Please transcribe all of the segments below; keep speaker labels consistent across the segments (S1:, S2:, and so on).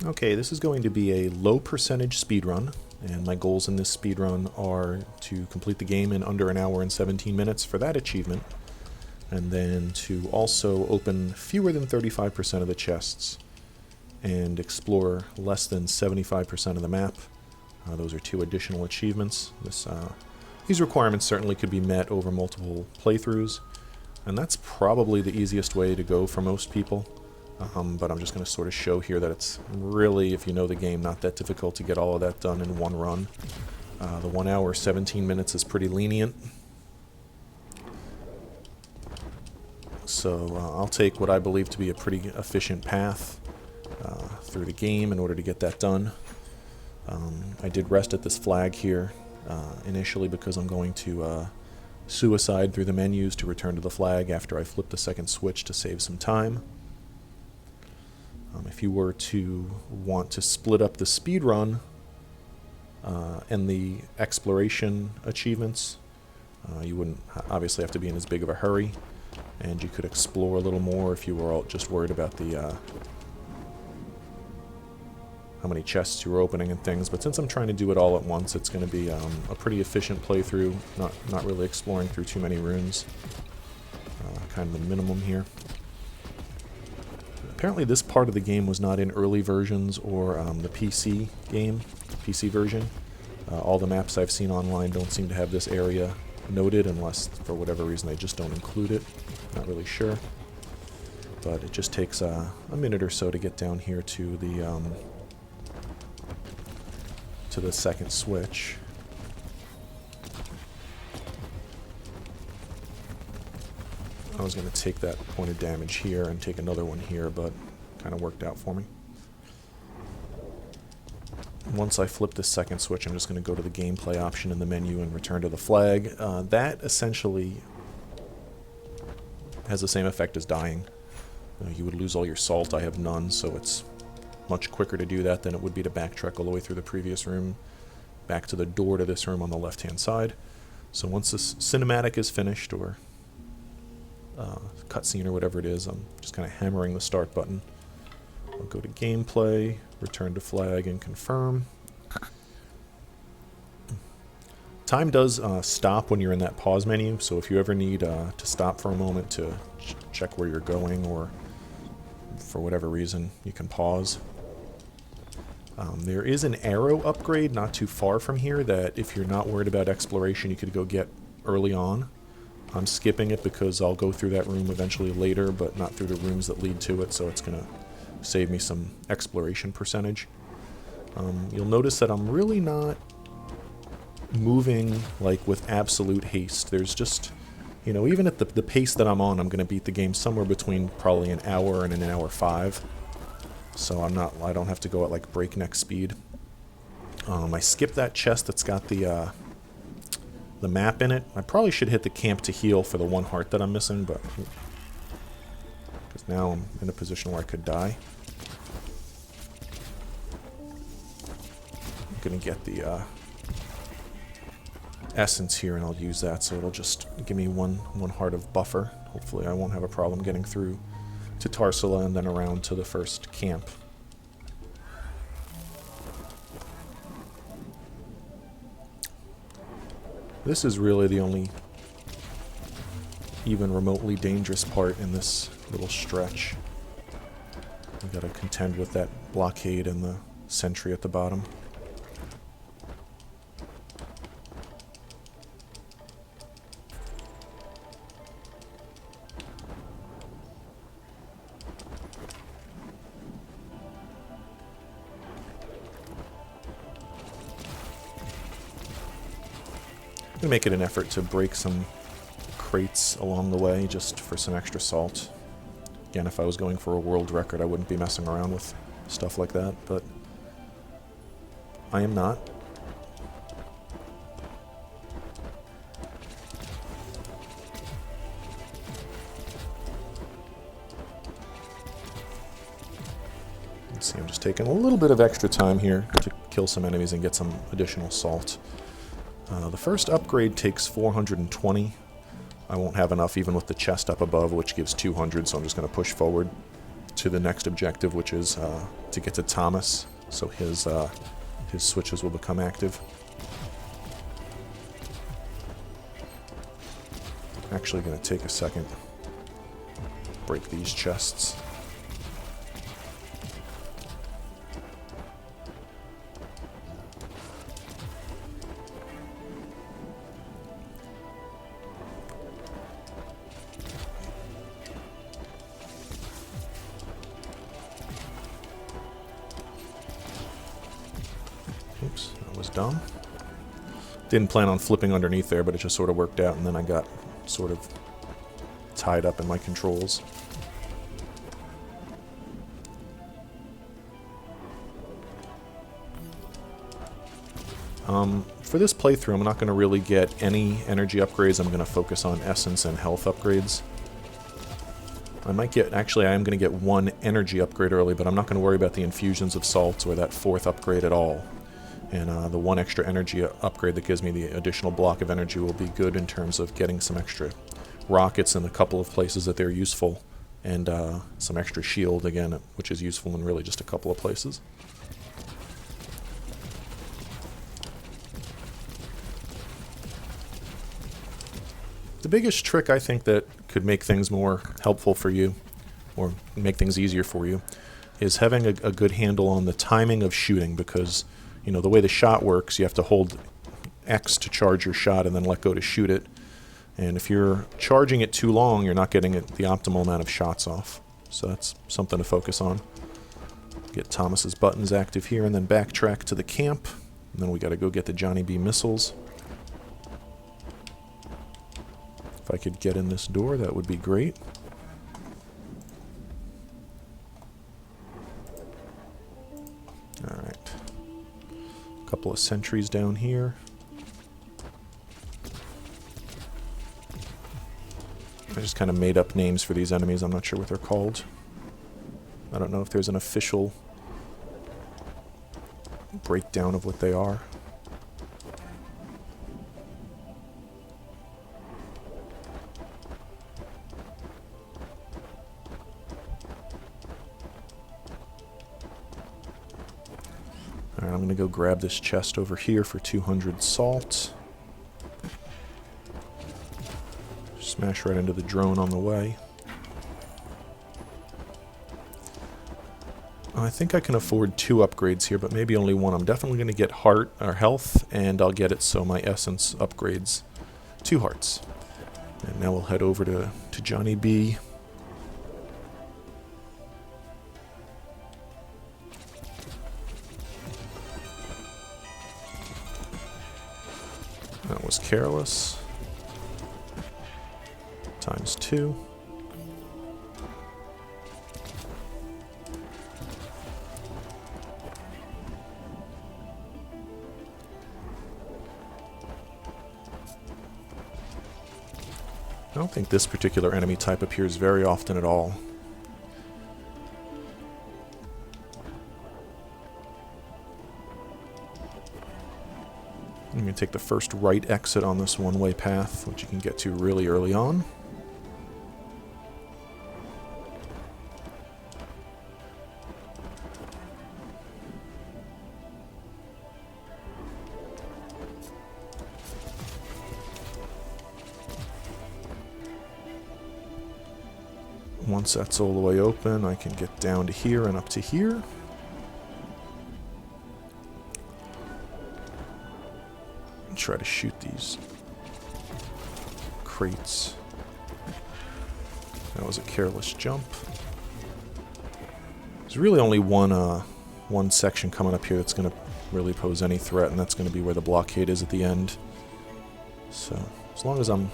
S1: Okay, this is going to be a low percentage speedrun, and my goals in this speedrun are to complete the game in under an hour and 17 minutes for that achievement, and then to also open fewer than 35% of the chests and explore less than 75% of the map. Those are two additional achievements. These requirements certainly could be met over multiple playthroughs, and that's probably the easiest way to go for most people. But I'm just going to sort of show here that it's really, if you know the game, not that difficult to get all of that done in one run. The 1 hour, 17 minutes is pretty lenient. So I'll take what I believe to be a pretty efficient path through the game in order to get that done. I did rest at this flag here initially because I'm going to suicide through the menus to return to the flag after I flip the second switch to save some time. If you were to want to split up the speed run and the exploration achievements, you wouldn't obviously have to be in as big of a hurry, and you could explore a little more if you were all just worried about the how many chests you were opening and things. But since I'm trying to do it all at once, it's going to be a pretty efficient playthrough, not really exploring through too many rooms. Kind of the minimum here. Apparently this part of the game was not in early versions or the PC version. All the maps I've seen online don't seem to have this area noted, unless for whatever reason they just don't include it. Not really sure. But it just takes a minute or so to get down here to the second switch. I was going to take that point of damage here and take another one here, but kind of worked out for me. Once I flip this second switch, I'm just going to go to the gameplay option in the menu and return to the flag. That essentially has the same effect as dying. You would lose all your salt. I have none, so it's much quicker to do that than it would be to backtrack all the way through the previous room, back to the door to this room on the left-hand side. So once this cinematic is finished, or cutscene or whatever it is, I'm just kind of hammering the start button. I'll go to gameplay, return to flag, and confirm. Time does stop when you're in that pause menu, so if you ever need to stop for a moment to check where you're going, or for whatever reason, you can pause. There is an arrow upgrade not too far from here that if you're not worried about exploration, you could go get early on. I'm skipping it because I'll go through that room eventually later, but not through the rooms that lead to it, so it's going to save me some exploration percentage. You'll notice that I'm really not moving like with absolute haste. There's just, you know, even at the pace that I'm on, I'm going to beat the game somewhere between probably an hour and an hour 5. So I don't have to go at like breakneck speed. I skipped that chest that's got the map in it. I probably should hit the camp to heal for the 1 heart that I'm missing, but because now I'm in a position where I could die. I'm gonna get the essence here, and I'll use that, so it'll just give me one heart of buffer. Hopefully I won't have a problem getting through to Tarsila and then around to the first camp. This is really the only even remotely dangerous part in this little stretch. We gotta contend with that blockade and the sentry at the bottom. I'm going to make it an effort to break some crates along the way just for some extra salt. Again, if I was going for a world record, I wouldn't be messing around with stuff like that, but I am not. Let's see, I'm just taking a little bit of extra time here to kill some enemies and get some additional salt. The first upgrade takes 420. I won't have enough even with the chest up above, which gives 200, so I'm just going to push forward. to the next objective, which is to get to Thomas, so his switches will become active. Actually going to take a second, break these chests. Oops, that was dumb. Didn't plan on flipping underneath there, but it just sort of worked out, and then I got sort of tied up in my controls. For this playthrough, I'm not going to really get any energy upgrades. I'm going to focus on essence and health upgrades. I might get, actually I am going to get one energy upgrade early, but I'm not going to worry about the infusions of salts or that fourth upgrade at all. And the one extra energy upgrade that gives me the additional block of energy will be good in terms of getting some extra rockets in a couple of places that they're useful, and some extra shield again, which is useful in really just a couple of places. The biggest trick I think that could make things more helpful for you, or make things easier for you, is having a good handle on the timing of shooting, because you know the way the shot works, you have to hold X to charge your shot and then let go to shoot it. And if you're charging it too long, you're not getting the optimal amount of shots off. So that's something to focus on. Get Thomas's buttons active here, and then backtrack to the camp. And then we got to go get the Johnny B missiles. If I could get in this door, that would be great. Alright. A couple of sentries down here. I just kind of made up names for these enemies. I'm not sure what they're called. I don't know if there's an official breakdown of what they are. Alright, I'm going to go grab this chest over here for 200 salt. Smash right into the drone on the way. I think I can afford 2 upgrades here, but maybe only 1. I'm definitely going to get heart or health, and I'll get it so my essence upgrades 2 hearts. And now we'll head over to Johnny B. That was careless. Times 2. I don't think this particular enemy type appears very often at all. I'm going to take the first right exit on this one-way path, which you can get to really early on. Once that's all the way open, I can get down to here and up to here. And try to shoot these crates. That was a careless jump. There's really only one section coming up here that's going to really pose any threat, and that's going to be where the blockade is at the end. So, as long as I'm...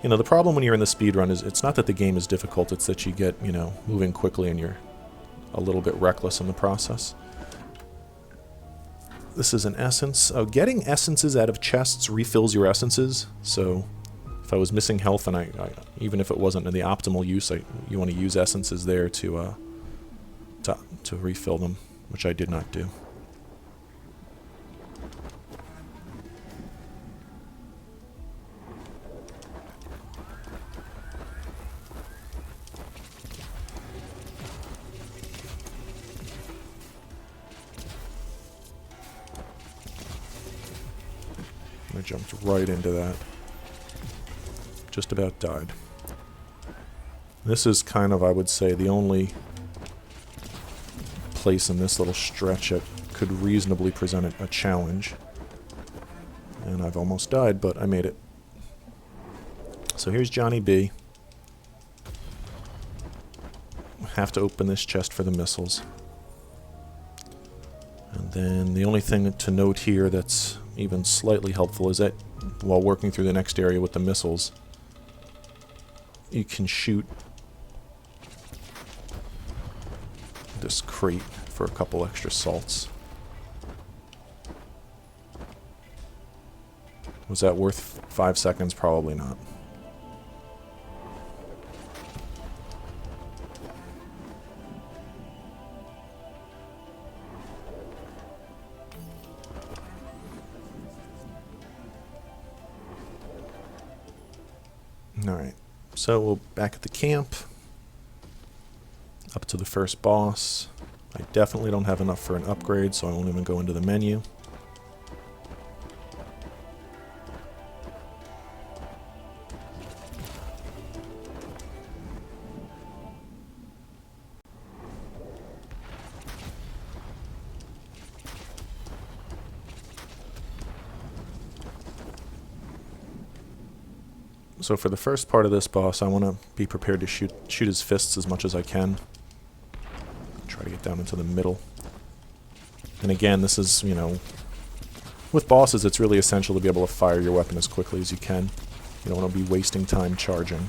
S1: You know, the problem when you're in the speedrun is it's not that the game is difficult, it's that you get, you know, moving quickly and you're a little bit reckless in the process. This is an essence. Oh, getting essences out of chests refills your essences, so if I was missing health and I even if it wasn't in the optimal use, you want to use essences there to refill them, which I did not do. I jumped right into that. Just about died. This is kind of, I would say, the only place in this little stretch that could reasonably present a challenge. And I've almost died, but I made it. So here's Johnny B. Have to open this chest for the missiles. And then the only thing to note here that's even slightly helpful is that while working through the next area with the missiles, you can shoot this crate for a couple extra salts. Was that worth 5 seconds? Probably not. Alright, so we're back at the camp. Up to the first boss. I definitely don't have enough for an upgrade, so I won't even go into the menu. So for the first part of this boss, I want to be prepared to shoot his fists as much as I can. Try to get down into the middle. And again, this is, you know, with bosses, it's really essential to be able to fire your weapon as quickly as you can. You don't want to be wasting time charging.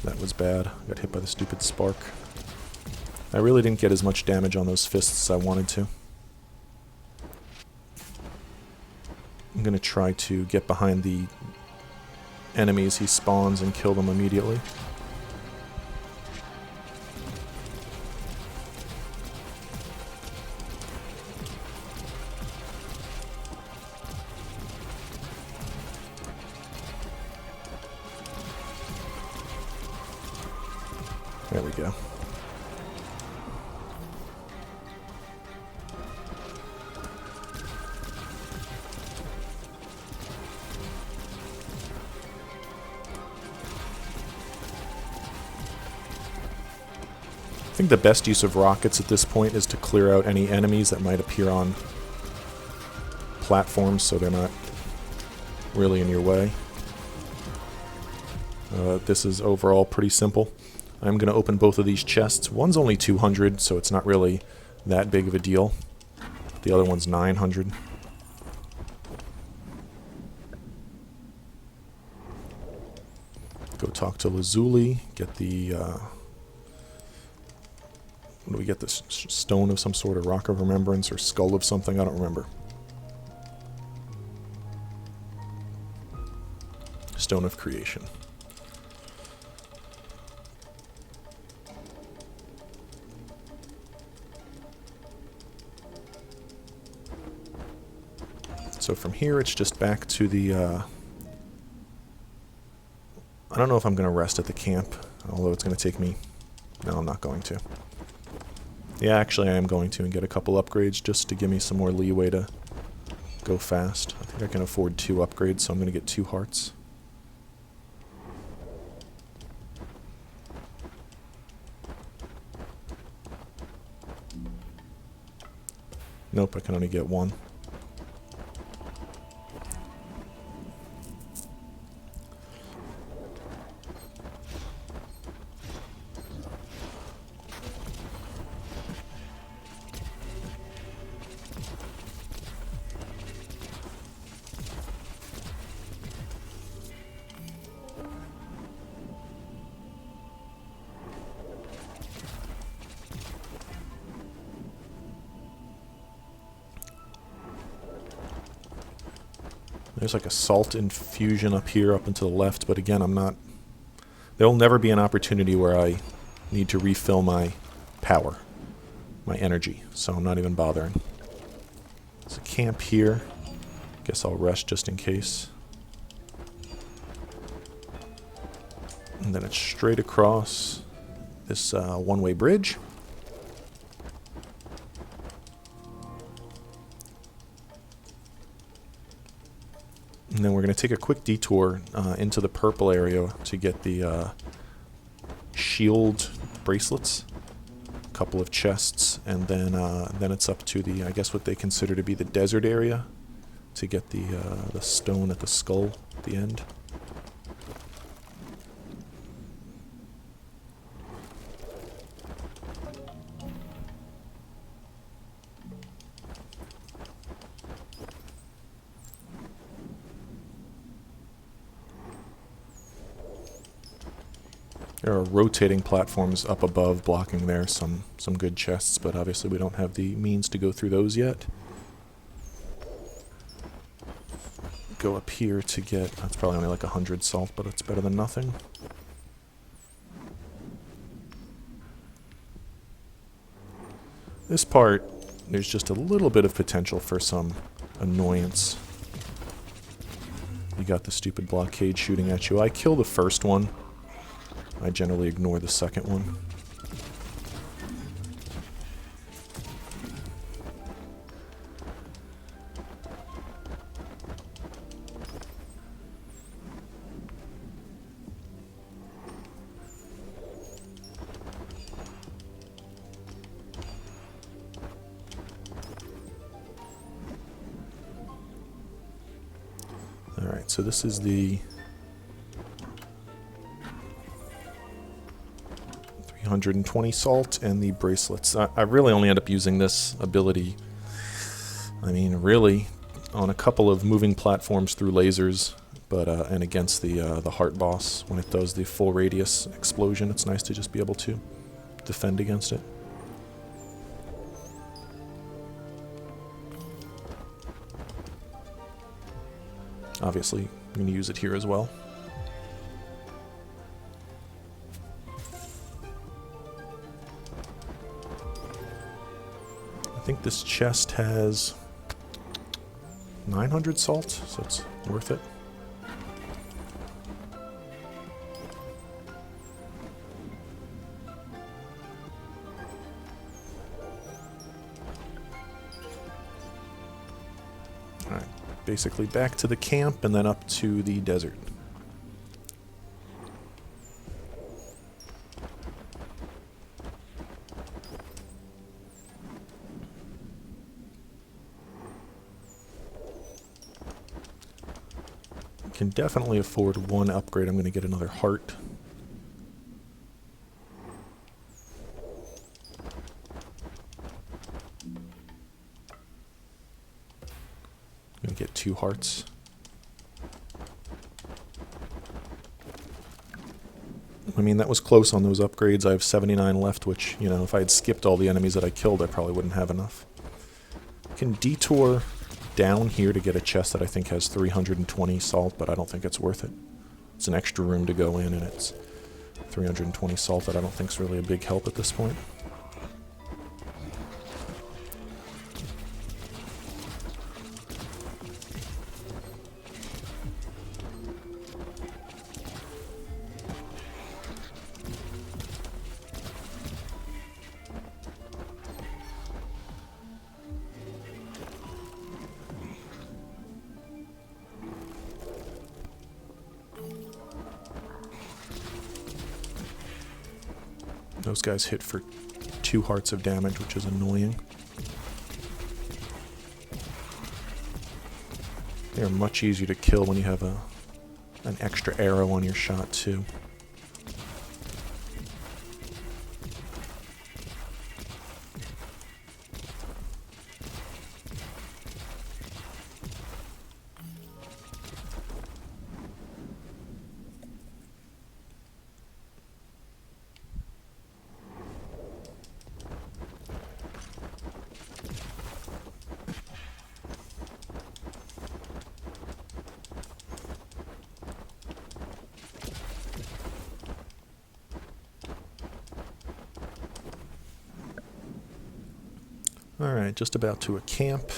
S1: That was bad. Got hit by the stupid spark. I really didn't get as much damage on those fists as I wanted to. I'm going to try to get behind the enemies he spawns and kill them immediately. There we go. I think the best use of rockets at this point is to clear out any enemies that might appear on platforms so they're not really in your way. This is overall pretty simple. I'm going to open both of these chests. One's only 200, so it's not really that big of a deal. The other one's 900. Go talk to Lazuli, get the... What do we get? This stone of some sort, of rock of remembrance, or skull of something? I don't remember. Stone of creation. So from here, it's just back to the... I don't know if I'm going to rest at the camp, although it's going to take me... No, I'm not going to. Yeah, actually I am going to and get a couple upgrades just to give me some more leeway to go fast. I think I can afford 2 upgrades, so I'm going to get 2 hearts. Nope, I can only get 1. There's like a salt infusion up here, up and to the left, but again, I'm not... There will never be an opportunity where I need to refill my power, my energy, so I'm not even bothering. There's a camp here. Guess I'll rest just in case. And then it's straight across this one-way bridge. And then we're going to take a quick detour into the purple area to get the shield bracelets, a couple of chests, and then it's up to the, I guess what they consider to be the desert area to get the stone at the skull at the end. There are rotating platforms up above blocking there, some good chests, but obviously we don't have the means to go through those yet. Go up here to get, that's probably only like 100 salt, but it's better than nothing. This part, there's just a little bit of potential for some annoyance. You got the stupid blockade shooting at you. I kill the first one. I generally ignore the second one. Alright, so this is the 320 salt and the bracelets. I really only end up using this ability, I mean, really, on a couple of moving platforms through lasers, but and against the heart boss when it does the full radius explosion. It's nice to just be able to defend against it. Obviously, I'm going to use it here as well. I think this chest has 900 salt, so it's worth it. Alright, basically back to the camp and then up to the desert. Can definitely afford one upgrade. I'm going to get another heart. I'm going to get 2 hearts. I mean, that was close on those upgrades. I have 79 left, which, you know, if I had skipped all the enemies that I killed, I probably wouldn't have enough. Can detour down here to get a chest that I think has 320 salt, but I don't think it's worth it. It's an extra room to go in, and it's 320 salt that I don't think is really a big help at this point. Those guys hit for 2 hearts of damage, which is annoying. They're much easier to kill when you have an extra arrow on your shot, too. Alright, just about to a camp.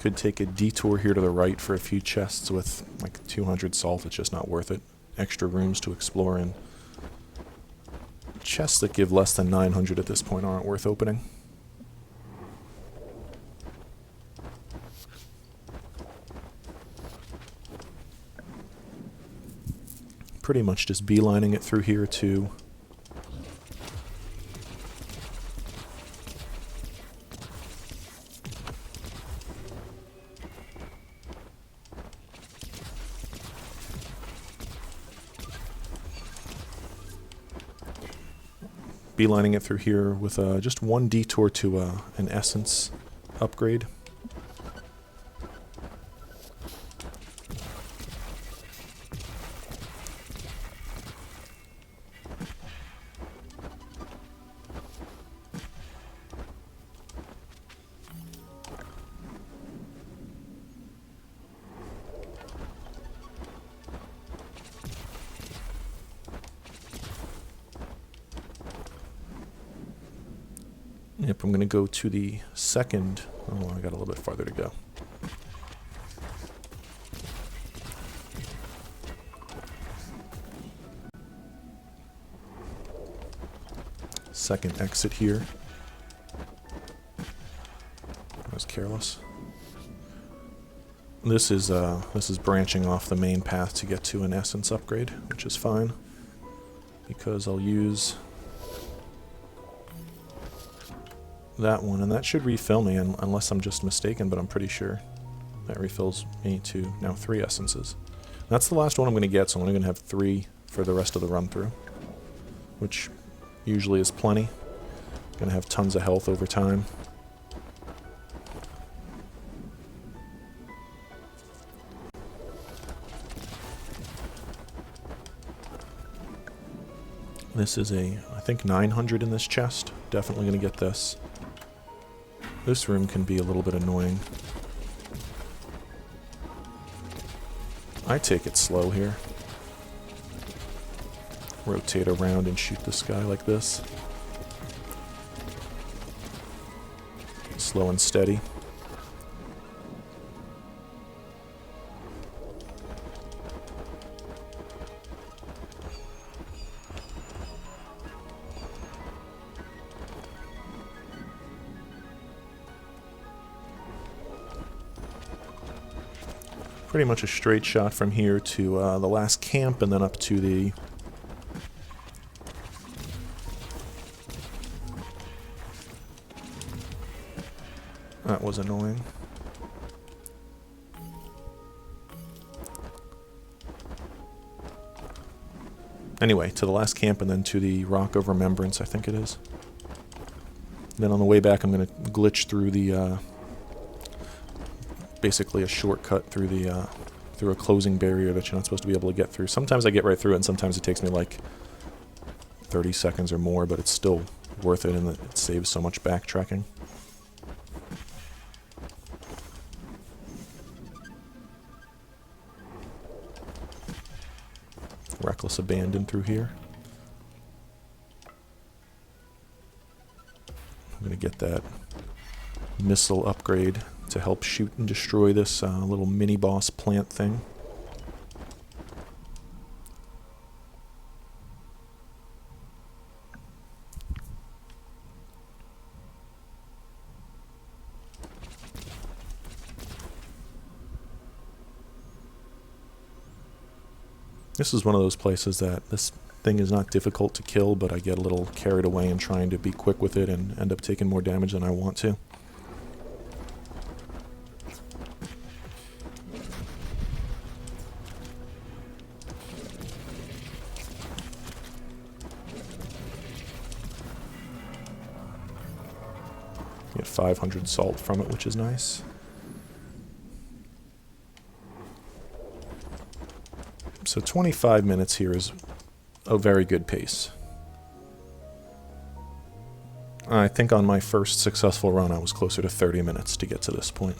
S1: Could take a detour here to the right for a few chests with like 200 salt. It's just not worth it. Extra rooms to explore, and chests that give less than 900 at this point aren't worth opening. Pretty much just beelining it through here to beelining it through here with just one detour to an essence upgrade. Yep, I'm going to go to the second. Oh, I got a little bit farther to go. Second exit here. I was careless. This is branching off the main path to get to an essence upgrade, which is fine because I'll use that one, and that should refill me unless I'm just mistaken, but I'm pretty sure that refills me to now 3 essences. That's the last one I'm going to get, so I'm only going to have 3 for the rest of the run through, which usually is plenty. Going to have tons of health over time. This is I think 900 in this chest. Definitely going to get this. This room can be a little bit annoying. I take it slow here. Rotate around and shoot this guy like this. Slow and steady. Pretty much a straight shot from here to the last camp and then up to the that was annoying. Anyway, to the last camp and then to the Rock of Remembrance, I think it is. Then on the way back I'm going to glitch through the basically a shortcut through the through a closing barrier that you're not supposed to be able to get through. Sometimes I get right through it, and sometimes it takes me like 30 seconds or more, but it's still worth it, and it saves so much backtracking. Reckless abandon through here. I'm going to get that missile upgrade to help shoot and destroy this little mini-boss plant thing. This is one of those places that this thing is not difficult to kill, but I get a little carried away in trying to be quick with it and end up taking more damage than I want to. Get 500 salt from it, which is nice. So 25 minutes here is a very good pace. I think on my first successful run I was closer to 30 minutes to get to this point.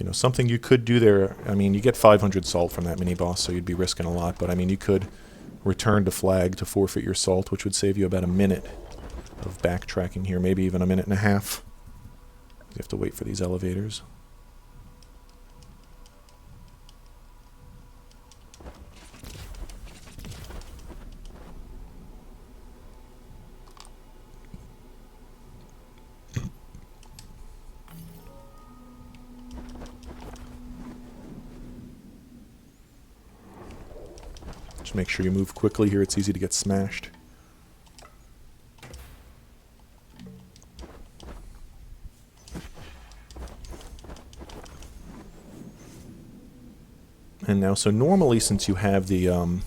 S1: You know, something you could do there, I mean, you get 500 salt from that mini-boss, so you'd be risking a lot, but I mean, you could return to flag to forfeit your salt, which would save you about a minute of backtracking here, maybe even a minute and a half. You have to wait for these elevators. Just make sure you move quickly here, it's easy to get smashed. And now, so normally since you have the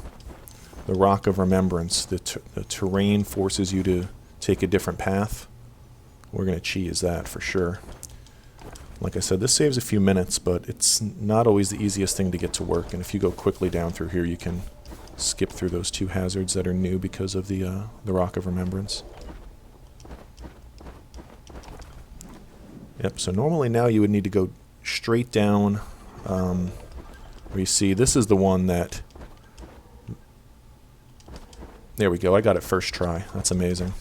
S1: Rock of Remembrance, the terrain forces you to take a different path. We're going to cheese that for sure. Like I said, this saves a few minutes, but it's not always the easiest thing to get to work. And if you go quickly down through here, you can skip through those two hazards that are new because of the Rock of Remembrance. Yep, so normally now you would need to go straight down where you see this is the one that... There we go, I got it first try. That's amazing.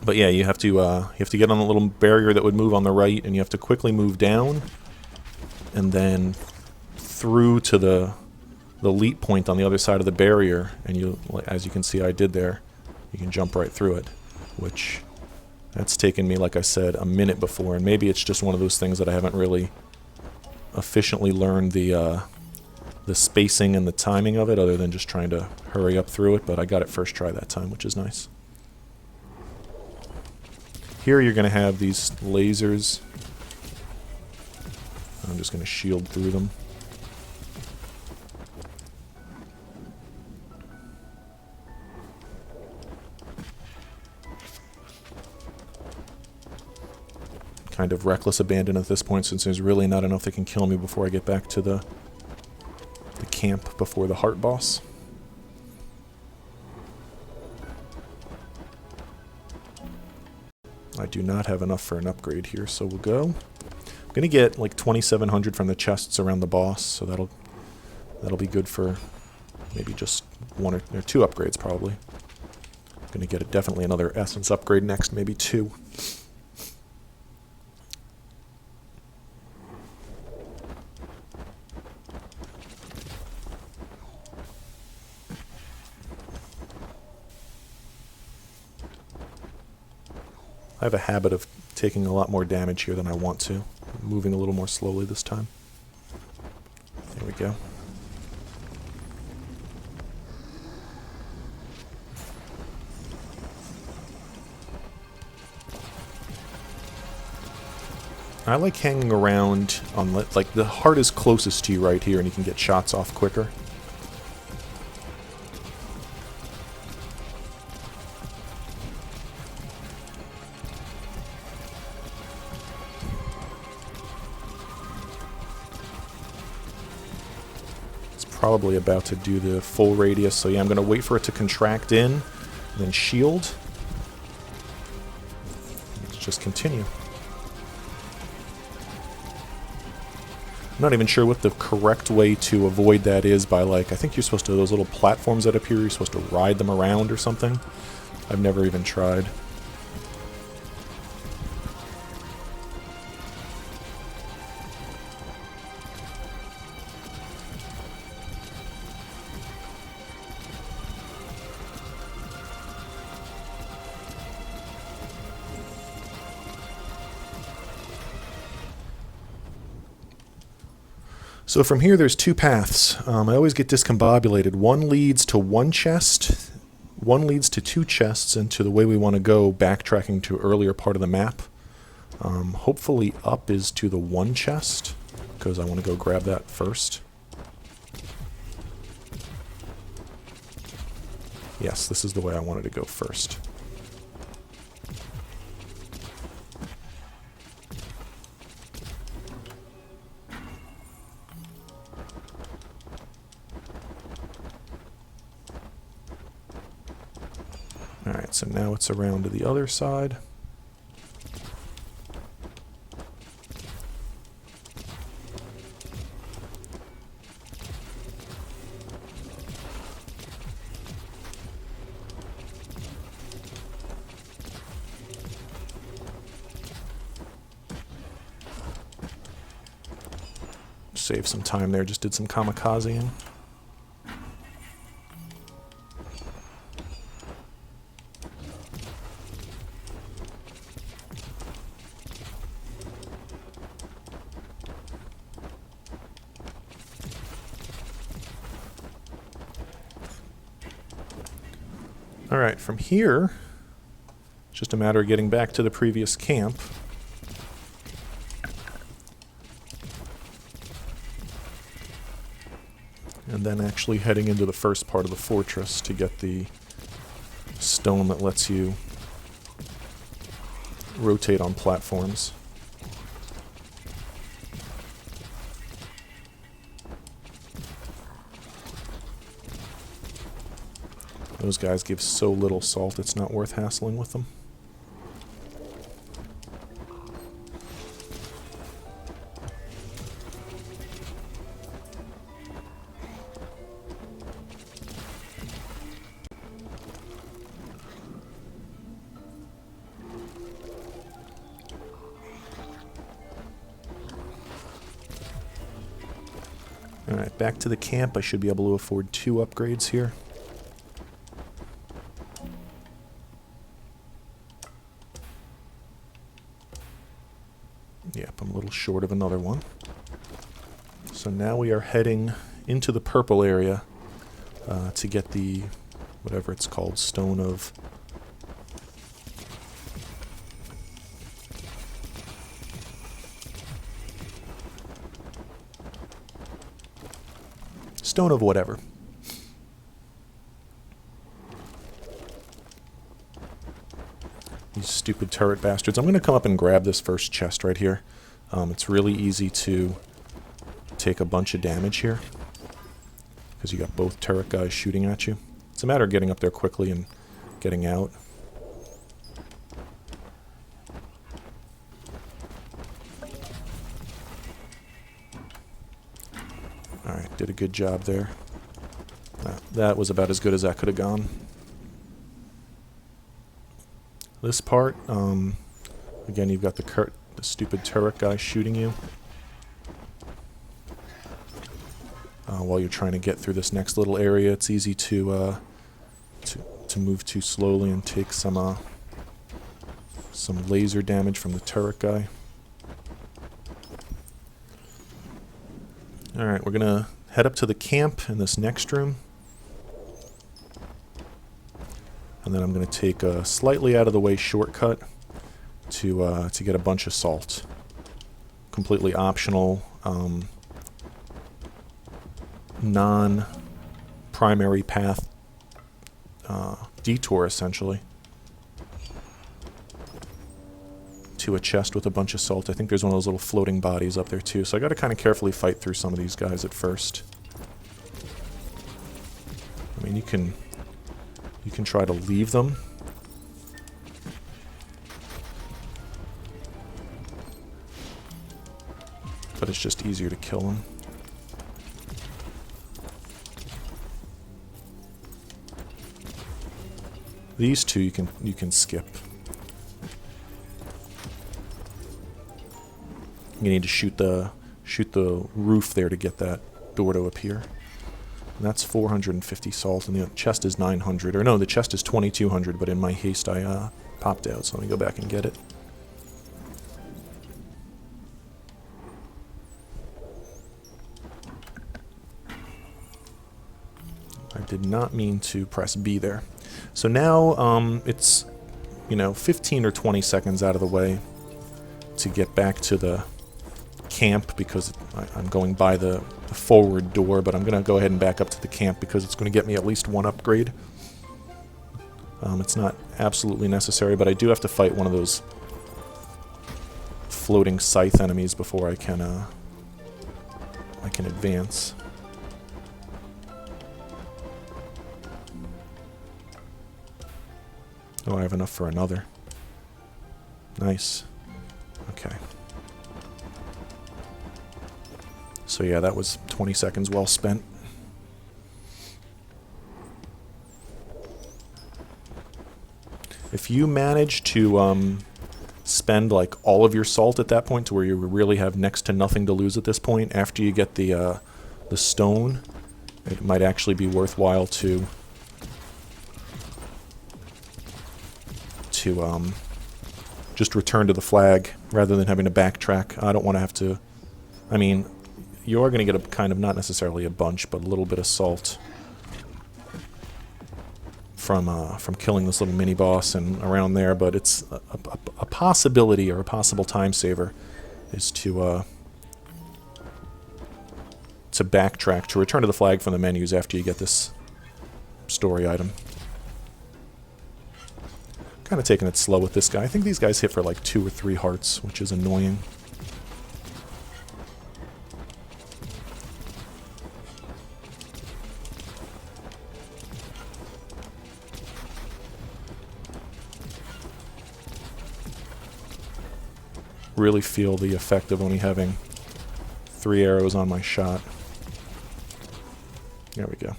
S1: But yeah, you have to get on the little barrier that would move on the right, and you have to quickly move down, and then through to the leap point on the other side of the barrier, and you, as you can see I did there, you can jump right through it, which that's taken me, like I said, a minute before, and maybe it's just one of those things that I haven't really efficiently learned the spacing and the timing of it, other than just trying to hurry up through it, but I got it first try that time, which is nice. Here you're going to have these lasers. I'm just going to shield through them. Kind of reckless abandon at this point, since there's really not enough that can kill me before I get back to the camp before the heart boss. I do not have enough for an upgrade here, so we'll go. I'm gonna get like 2,700 from the chests around the boss, so that'll be good for maybe just one or two upgrades probably. I'm gonna get definitely another essence upgrade next, maybe two. I have a habit of taking a lot more damage here than I want to. I'm moving a little more slowly this time. There we go. I like hanging around on, like, the heart is closest to you right here, and you can get shots off quicker. Probably about to do the full radius, so yeah, I'm going to wait for it to contract in, then shield. Let's just continue. I'm not even sure what the correct way to avoid that is by, like, I think you're supposed to, those little platforms that appear, you're supposed to ride them around or something. I've never even tried. So from here, there's two paths. I always get discombobulated. One leads to one chest, one leads to two chests, and to the way we want to go, backtracking to earlier part of the map. Hopefully up is to the one chest, because I want to go grab that first. Yes, this is the way I wanted to go first. Alright, so now it's around to the other side. Save some time there, just did some kamikazeing. Alright, from here, it's just a matter of getting back to the previous camp. And then actually heading into the first part of the fortress to get the stone that lets you rotate on platforms. Those guys give so little salt, it's not worth hassling with them. Alright, back to the camp. I should be able to afford 2 upgrades here. Yep, I'm a little short of another one. So now we are heading into the purple area to get the, whatever it's called, Stone of... Stone of whatever. These stupid turret bastards. I'm going to come up and grab this first chest right here. It's really easy to take a bunch of damage here, because you got both turret guys shooting at you. It's a matter of getting up there quickly and getting out. Alright, did a good job there. That was about as good as that could have gone. This part, again, you've got the stupid turret guy shooting you while you're trying to get through this next little area. It's easy to move too slowly and take some laser damage from the turret guy. All right, we're gonna head up to the camp in this next room. And then I'm going to take a slightly out of the way shortcut to get a bunch of salt. Completely optional, non-primary path detour, essentially, to a chest with a bunch of salt. I think there's one of those little floating bodies up there too, so I got to kind of carefully fight through some of these guys at first. I mean, you can try to leave them. But it's just easier to kill them. These two you can skip. You need to shoot the roof there to get that door to appear. And that's 450 salt, and the chest is 900. Or no, the chest is 2200, but in my haste I popped out, so let me go back and get it. I did not mean to press B there. So now it's, 15 or 20 seconds out of the way to get back to the camp, because I'm going by the forward door, but I'm going to go ahead and back up to the camp because it's going to get me at least 1 upgrade. It's not absolutely necessary, but I do have to fight one of those floating scythe enemies before I can advance. Oh, I have enough for another. Nice. Okay. So yeah, that was 20 seconds well spent. If you manage to spend like all of your salt at that point to where you really have next to nothing to lose at this point. After you get the stone, it might actually be worthwhile to just return to the flag rather than having to backtrack. I don't want to have to. I mean, you are going to get a kind of, not necessarily a bunch, but a little bit of salt from killing this little mini boss and around there. But it's a possibility, or a possible time saver, is to backtrack, to return to the flag from the menus after you get this story item. Kind of taking it slow with this guy. I think these guys hit for like 2 or 3 hearts, which is annoying. Really feel the effect of only having 3 arrows on my shot. There we go.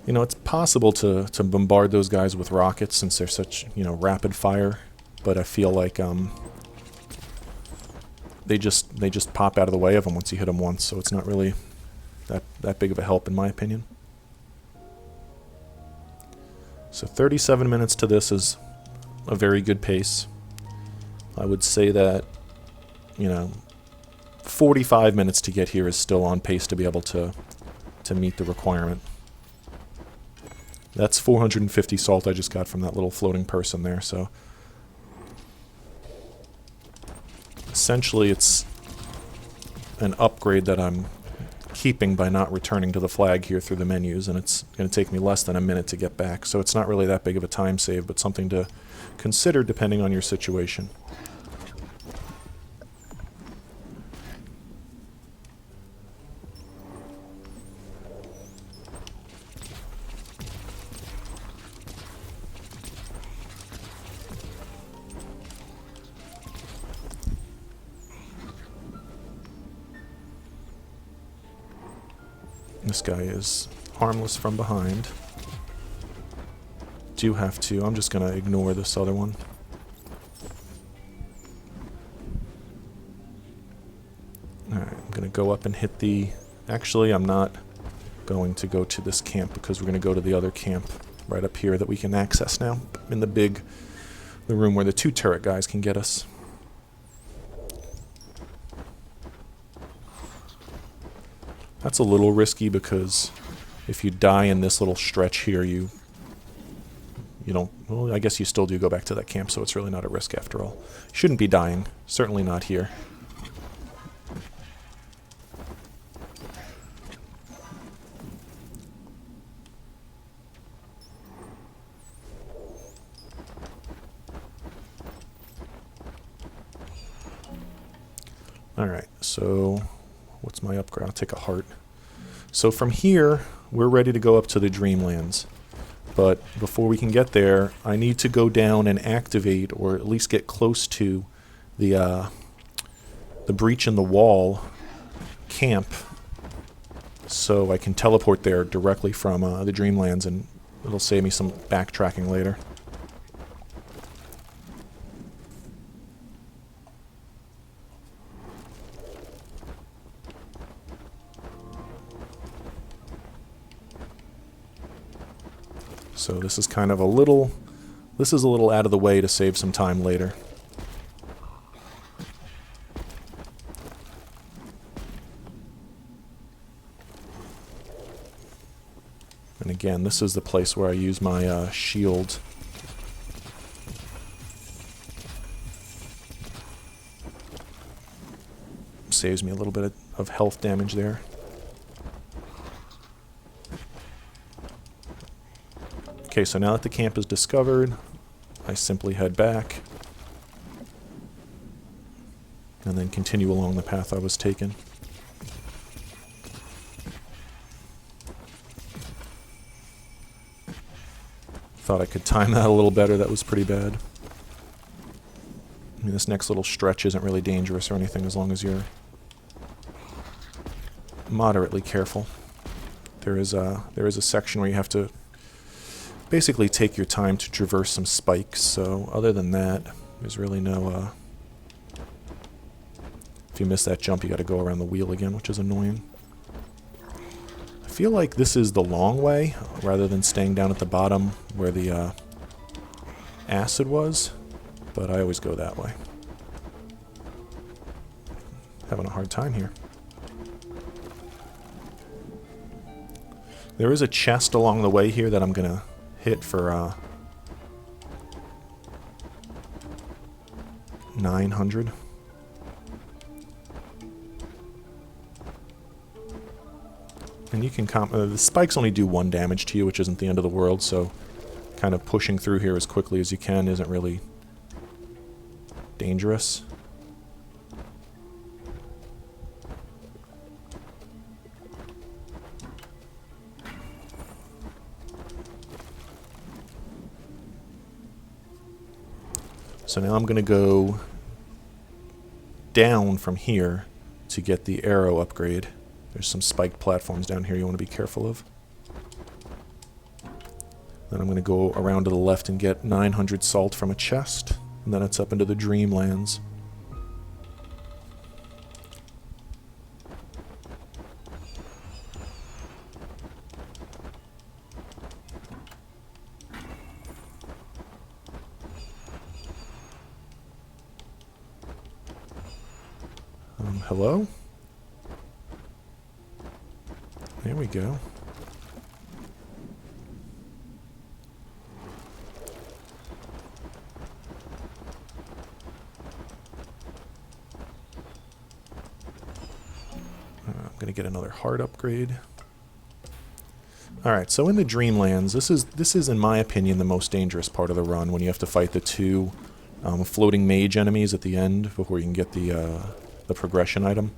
S1: You know, it's possible to bombard those guys with rockets since they're such, you know, rapid fire, but I feel like they just pop out of the way of them once you hit them once, so it's not really that big of a help in my opinion. So 37 minutes to this is a very good pace. I would say that, you know, 45 minutes to get here is still on pace to be able to meet the requirement. That's 450 salt I just got from that little floating person there, so essentially it's an upgrade that I'm keeping by not returning to the flag here through the menus, and it's going to take me less than a minute to get back, so it's not really that big of a time save, but something to consider depending on your situation. This guy is harmless from behind. Do have to. I'm just going to ignore this other one. Alright, I'm going to go up and hit the... Actually, I'm not going to go to this camp because we're going to go to the other camp right up here that we can access now. In the room where the 2 turret guys can get us. That's a little risky because if you die in this little stretch here, you don't... Well, I guess you still do go back to that camp, so it's really not a risk after all. Shouldn't be dying. Certainly not here. Alright, so... What's my upgrade? I'll take a heart. So from here, we're ready to go up to the Dreamlands. But before we can get there, I need to go down and activate, or at least get close to, the breach in the wall camp, so I can teleport there directly from the Dreamlands, and it'll save me some backtracking later. So this is kind of a little out of the way to save some time later. And again, this is the place where I use my shield. Saves me a little bit of health damage there. Okay, so now that the camp is discovered, I simply head back and then continue along the path I was taking. Thought I could time that a little better. That was pretty bad. I mean, this next little stretch isn't really dangerous or anything as long as you're moderately careful. There is a section where you have to basically take your time to traverse some spikes, so other than that, there's really no, if you miss that jump, you gotta go around the wheel again, which is annoying. I feel like this is the long way, rather than staying down at the bottom where the acid was, but I always go that way. Having a hard time here. There is a chest along the way here that I'm gonna hit for 900. And you can the spikes only do 1 damage to you, which isn't the end of the world, so kind of pushing through here as quickly as you can isn't really dangerous. So now I'm going to go down from here to get the arrow upgrade. There's some spiked platforms down here you want to be careful of. Then I'm going to go around to the left and get 900 salt from a chest, and then it's up into the Dreamlands. Hello? There we go. I'm going to get another heart upgrade. Alright, so in the Dreamlands, this is in my opinion the most dangerous part of the run, when you have to fight the 2 floating mage enemies at the end before you can get the progression item.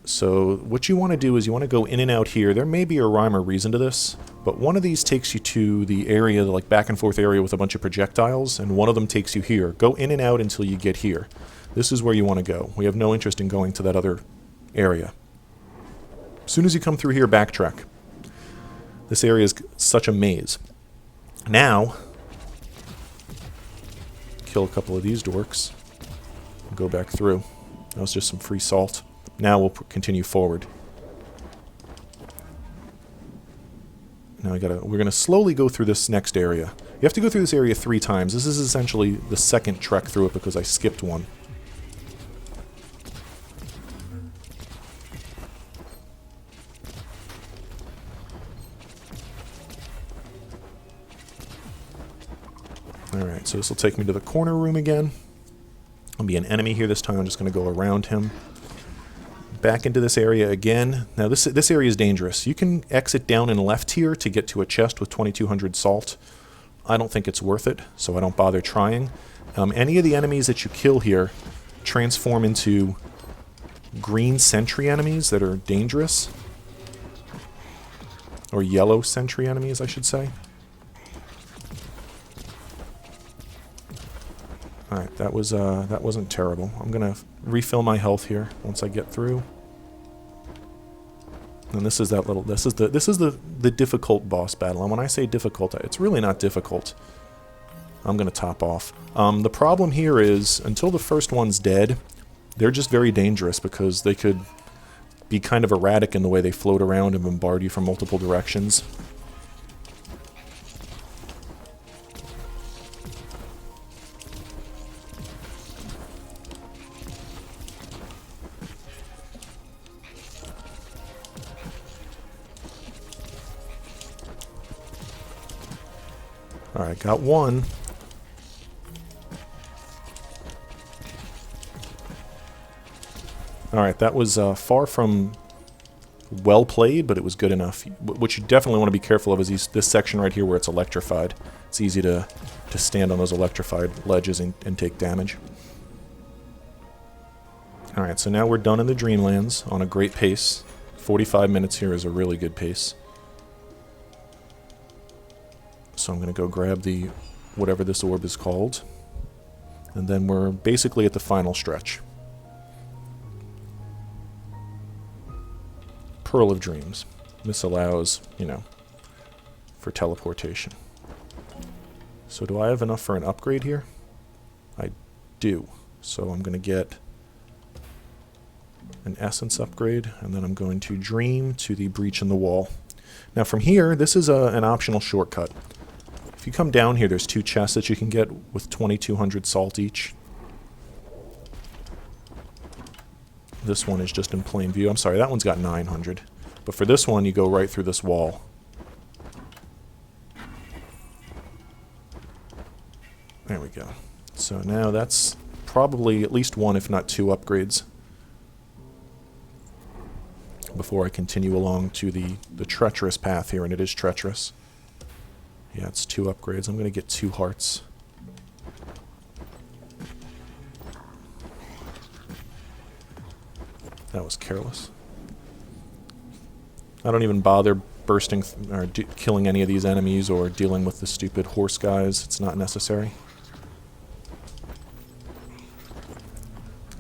S1: So what you want to do is you want to go in and out here. There may be a rhyme or reason to this, but one of these takes you to the area, like back and forth area with a bunch of projectiles, and one of them takes you here. Go in and out until you get here. This is where you want to go. We have no interest in going to that other area. As soon as you come through here, backtrack. This area is such a maze. Now, kill a couple of these dorks. Go back through. That was just some free salt. Now we'll continue forward. Now we're gonna slowly go through this next area. You have to go through this area 3 times. This is essentially the second trek through it because I skipped one. Alright, so this will take me to the corner room again. There'll be an enemy here this time. I'm just going to go around him. Back into this area again. Now this area is dangerous. You can exit down and left here to get to a chest with 2200 salt. I don't think it's worth it, so I don't bother trying. Any of the enemies that you kill here transform into green sentry enemies that are dangerous. Or yellow sentry enemies, I should say. Alright, that wasn't terrible. I'm gonna refill my health here once I get through. And this is the difficult boss battle. And when I say difficult, it's really not difficult. I'm gonna top off. The problem here is until the first one's dead, they're just very dangerous because they could be kind of erratic in the way they float around and bombard you from multiple directions. Alright, got one. Alright, that was far from well played, but it was good enough. What you definitely want to be careful of is this section right here where it's electrified. It's easy to stand on those electrified ledges and take damage. Alright, so now we're done in the Dreamlands on a great pace. 45 minutes here is a really good pace. So I'm going to go grab the whatever this orb is called. And then we're basically at the final stretch. Pearl of Dreams. This allows, you know, for teleportation. So do I have enough for an upgrade here? I do. So I'm going to get an essence upgrade, and then I'm going to dream to the breach in the wall. Now from here, this is an optional shortcut. If you come down here, there's 2 chests that you can get with 2200 salt each. This one is just in plain view. I'm sorry, that one's got 900. But for this one, you go right through this wall. There we go. So now that's probably at least 1, if not 2 upgrades before I continue along to the treacherous path here, and it is treacherous. Yeah, it's 2 upgrades. I'm going to get 2 hearts. That was careless. I don't even bother bursting or killing any of these enemies or dealing with the stupid horse guys. It's not necessary.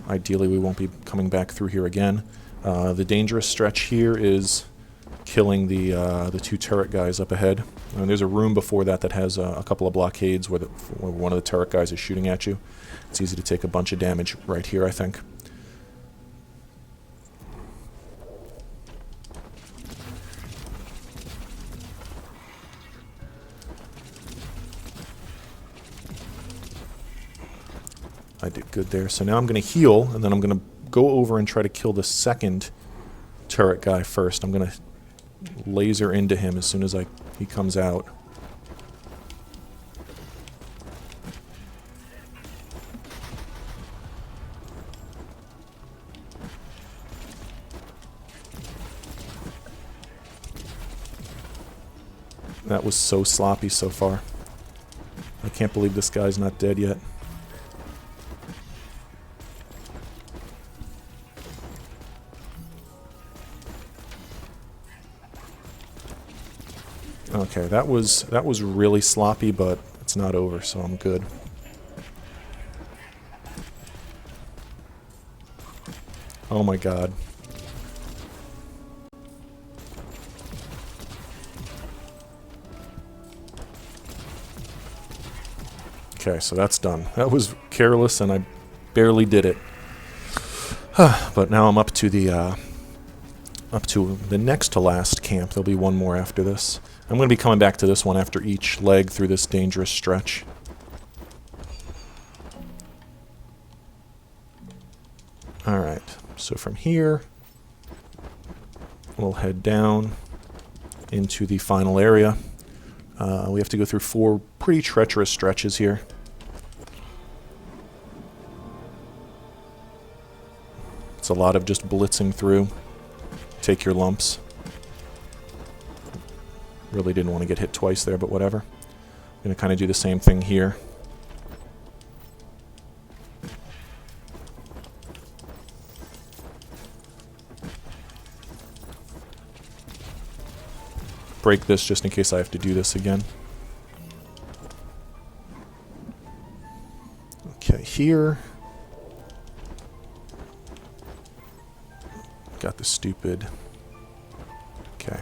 S1: Ideally, we won't be coming back through here again. The dangerous stretch here is killing the 2 turret guys up ahead. And there's a room before that that has a couple of blockades where one of the turret guys is shooting at you. It's easy to take a bunch of damage right here, I think. I did good there. So now I'm going to heal, and then I'm going to go over and try to kill the second turret guy first. I'm going to laser into him as soon as he comes out. That was so sloppy so far. I can't believe this guy's not dead yet. Okay, that was really sloppy, but it's not over, so I'm good. Oh my god. Okay, so that's done. That was careless, and I barely did it. But now I'm up to the next to last camp. There'll be one more after this. I'm going to be coming back to this one after each leg through this dangerous stretch. Alright, so from here, we'll head down into the final area. We have to go through 4 pretty treacherous stretches here. It's a lot of just blitzing through. Take your lumps. Really didn't want to get hit twice there, but whatever. I'm going to kind of do the same thing here. Break this just in case I have to do this again. Okay, here. Got the stupid... Okay.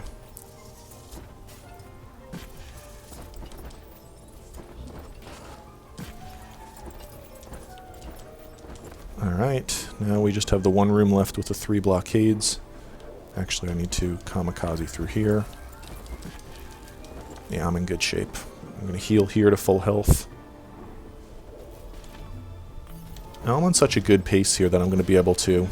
S1: Alright, now we just have the one room left with the 3 blockades. Actually, I need to kamikaze through here. Yeah, I'm in good shape. I'm going to heal here to full health. Now I'm on such a good pace here that I'm going to be able to...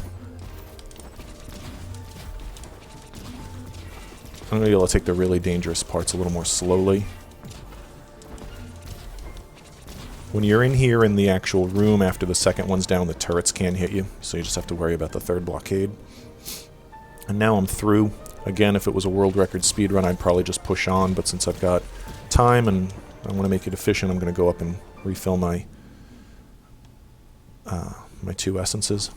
S1: I'm going to be able to take the really dangerous parts a little more slowly. When you're in here in the actual room after the second one's down, the turrets can't hit you, so you just have to worry about the 3rd blockade. And now I'm through. Again, if it was a world record speedrun, I'd probably just push on, but since I've got time and I want to make it efficient, I'm going to go up and refill my my 2 essences.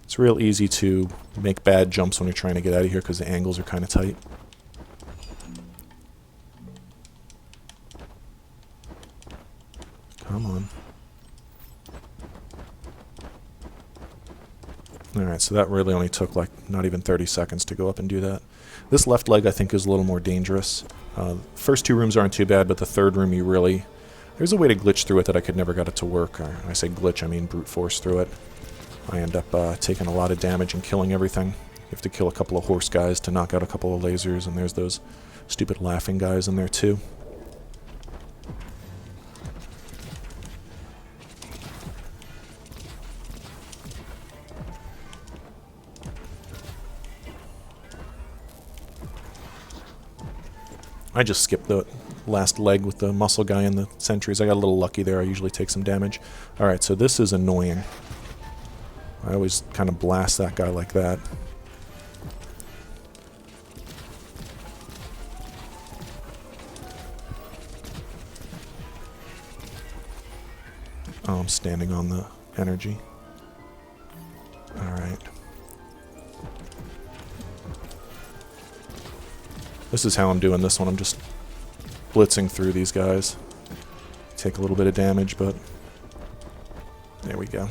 S1: It's real easy to make bad jumps when you're trying to get out of here because the angles are kind of tight. Come on. Alright, Alright, so that really only took like not even 30 seconds to go up and do that. This left leg I think is a little more dangerous. First two rooms aren't too bad, but the third room you really... There's a way to glitch through it that I could never got it to work. Or, when I say glitch, I mean brute force through it. I end up taking a lot of damage and killing everything. You have to kill a couple of horse guys to knock out a couple of lasers, and there's those stupid laughing guys in there too. I just skipped the last leg with the muscle guy and the sentries. I got a little lucky there. I usually take some damage. Alright, so this is annoying. I always kind of blast that guy like that. Oh, I'm standing on the energy. Alright. This is how I'm doing this one. I'm just blitzing through these guys. Take a little bit of damage, but there we go.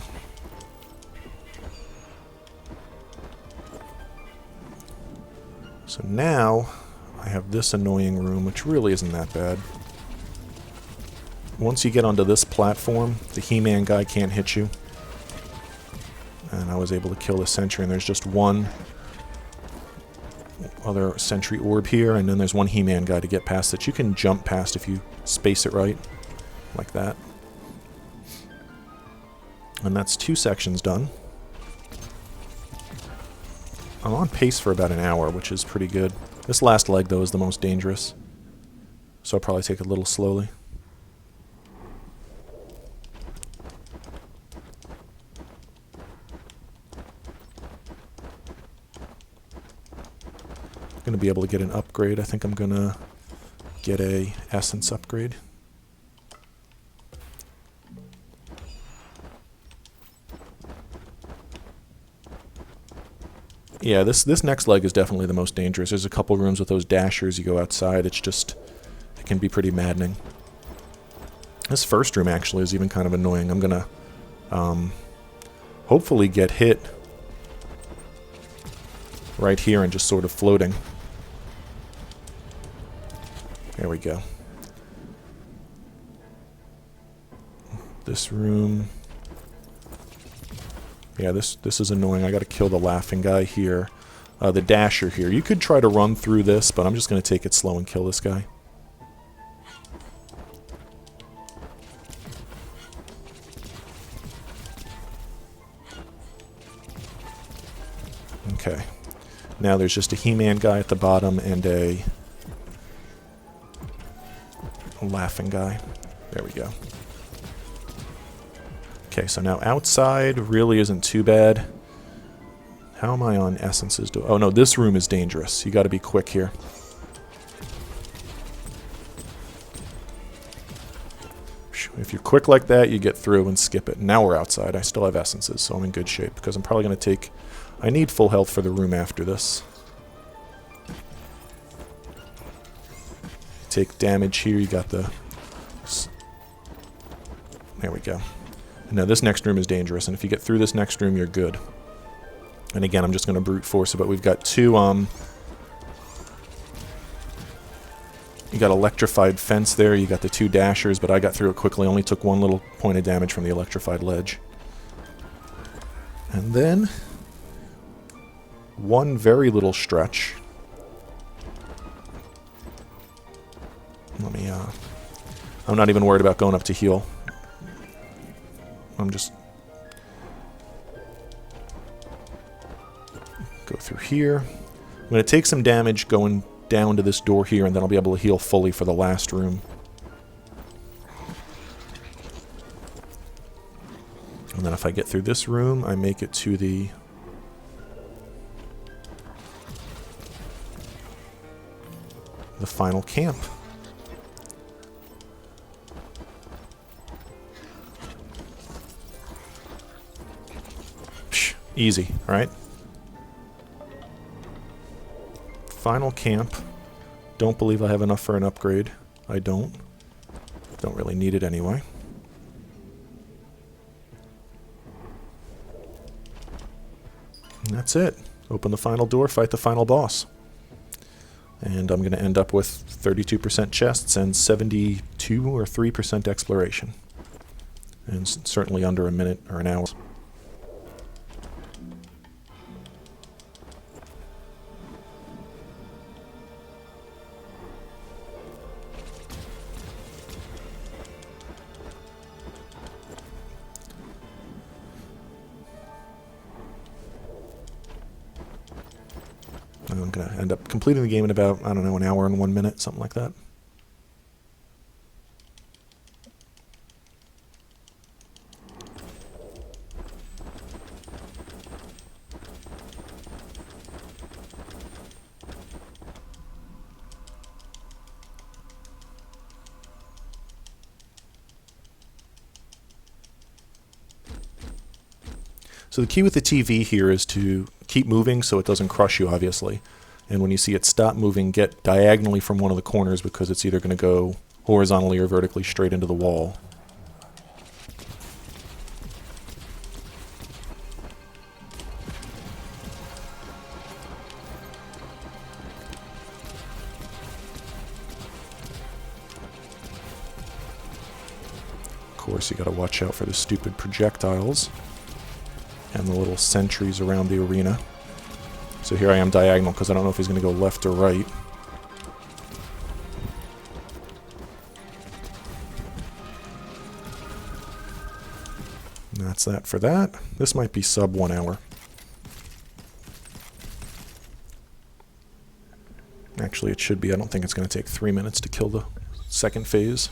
S1: So now I have this annoying room, which really isn't that bad. Once you get onto this platform, the He-Man guy can't hit you. And I was able to kill the sentry, and there's just one other sentry orb here, and then there's one He-Man guy to get past that you can jump past if you space it right, like that. And that's 2 sections done. I'm on pace for about an hour, which is pretty good. This last leg, though, is the most dangerous, so I'll probably take it a little slowly. Going to be able to get an upgrade. I think I'm going to get a essence upgrade. Yeah, this next leg is definitely the most dangerous. There's a couple rooms with those dashers. You go outside, it's just... it can be pretty maddening. This first room actually is even kind of annoying. I'm going to hopefully get hit right here and just sort of floating. There we go. This room... yeah, this is annoying. I gotta kill the laughing guy here. The dasher here. You could try to run through this, but I'm just gonna take it slow and kill this guy. Okay. Now there's just a He-Man guy at the bottom and a laughing guy. There we go. Okay, so now outside really isn't too bad. How am I on essences? Oh no, this room is dangerous. You gotta be quick here. If you're quick like that, you get through and skip it. Now we're outside. I still have essences, so I'm in good shape, because I'm probably gonna take... I need full health for the room after this. Take damage here, you got the... there we go. Now this next room is dangerous, and if you get through this next room, you're good. And again, I'm just going to brute force it, but we've got two, you got electrified fence there, you got the 2 dashers, but I got through it quickly, only took 1 little point of damage from the electrified ledge. And then... 1 very little stretch. Let me, I'm not even worried about going up to heal. I'm just... go through here. I'm going to take some damage going down to this door here, and then I'll be able to heal fully for the last room. And then if I get through this room, I make it to the... final camp. Psh, easy, right? Final camp. Don't believe I have enough for an upgrade. I don't. Don't really need it anyway. that's it. Open the final door, fight the final boss. And I'm going to end up with 32% chests and 72 or 3% exploration. And certainly under a minute or an hour. I'm going to end up completing the game in about, I don't know, an hour and 1 minute, something like that. So the key with the TV here is to keep moving so it doesn't crush you, obviously. And when you see it stop moving, get diagonally from one of the corners because it's either going to go horizontally or vertically straight into the wall. Of course, you got to watch out for the stupid projectiles and the little sentries around the arena. So here I am diagonal because I don't know if he's going to go left or right. And that's that for that. This might be sub 1 hour. Actually, it should be. I don't think it's going to take 3 minutes to kill the second phase.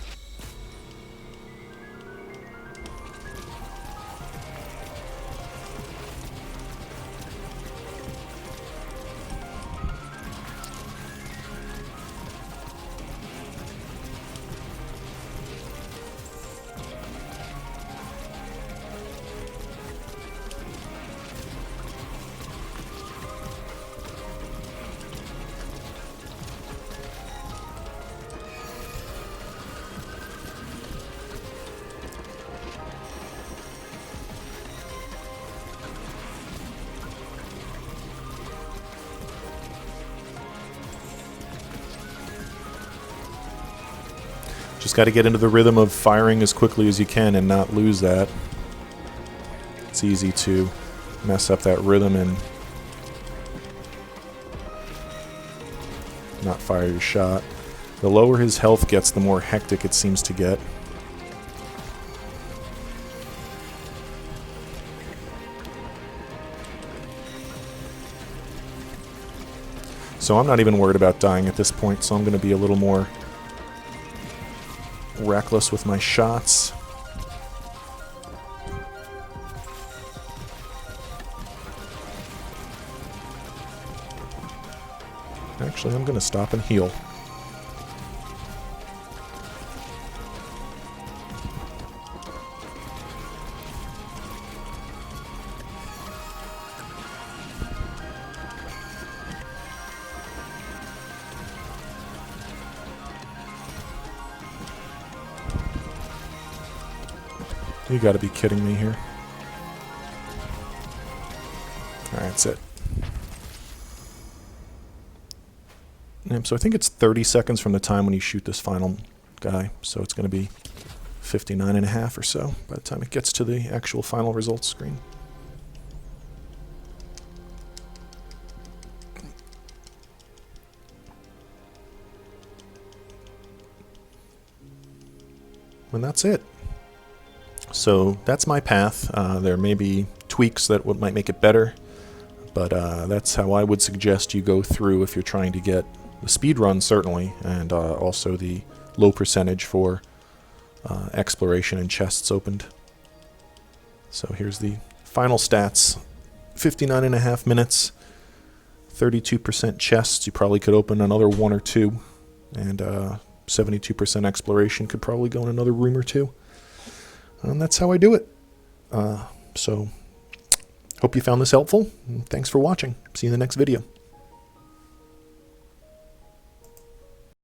S1: Just got to get into the rhythm of firing as quickly as you can and not lose that. It's easy to mess up that rhythm and not fire your shot. The lower his health gets, the more hectic it seems to get. So I'm not even worried about dying at this point, so I'm going to be a little more reckless with my shots. Actually, I'm going to stop and heal. You gotta be kidding me here. Alright, that's it. So I think it's 30 seconds from the time when you shoot this final guy, so it's going to be 59 and a half or so by the time it gets to the actual final results screen. And that's it. So that's my path. There may be tweaks that might make it better, but that's how I would suggest you go through if you're trying to get the speed run, certainly, and also the low percentage for exploration and chests opened. So here's the final stats. 59.5 minutes, 32% chests. You probably could open another 1 or 2, and 72% exploration could probably go in another room or 2. And that's how I do it. So, hope you found this helpful. Thanks for watching. See you in the next video.